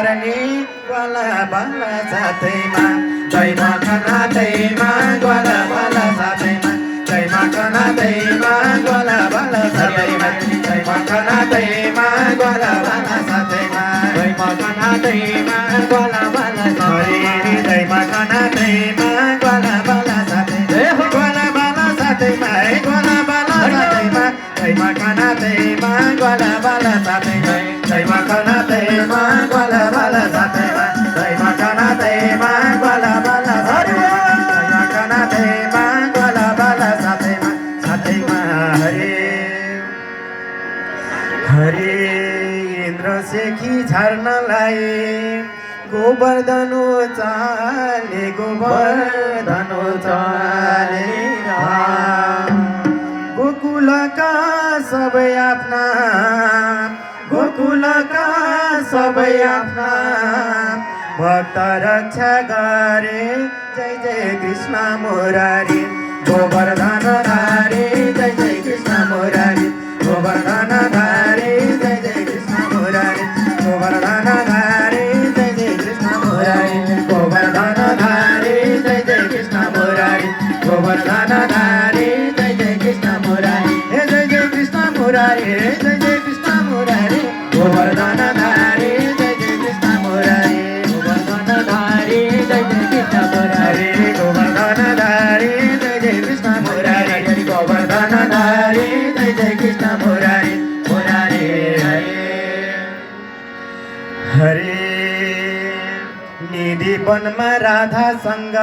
गर्ने ग्वाला बाला साथैमा जय मखनाथैमा ग्वाला बाला साथैमा जय मखनाथैमा ग्वाला बाला साथैमा जय मखनाथैमा ग्वाला बाला साथैमा जय मखनाथैमा ग्वाला बाला साथैमा जय मखनाथैमा ग्वाला बाला साथैमा ग्वाला बाला साथैमा ग्वाला बाला साथैमा जय मखनाथैमा ग्वाला बाला साथैमा जय मखनाथैमा ग्वाला बाला साथैमा जय मखनाथैमा ग्वाला बाला साथैमा जय मखनाथैमा ग्वाला बाला साथैमा साथैमा हरे हरे इन्द्र सेखी झर्नलाई गोवर्धनो चाले गोवर्धनो चाले गोकुलका सबै आफ्ना गोकुलका सबै आफ्ना भक्त रक्षा गरे जय जय कृष्ण मुरारी गोवर्धन धारी जय जय कृष्ण मुरारी गोवर्धन धारी जय जय कृष्ण मुरारी गोवर्धन धारी जय जय कृष्ण मुरारी गोवर्धन धारी जय जय कृष्ण मुरारी गोवर्धन धारी जय जय कृष्ण मुरारी हे जय जय कृष्ण मुरारी हे जय जय कृष्ण मुरारी गोवर्धन धारी जय जय कृष्ण मुरारी गोवर्धन धारी जय जय कृष्ण मुरारी गोवर्धन धारी जय जय कृष्ण मुरारी गोवर्धन धारी जय जय कृष्ण मुरारी मुरारी हरे निधि वनमा राधासँग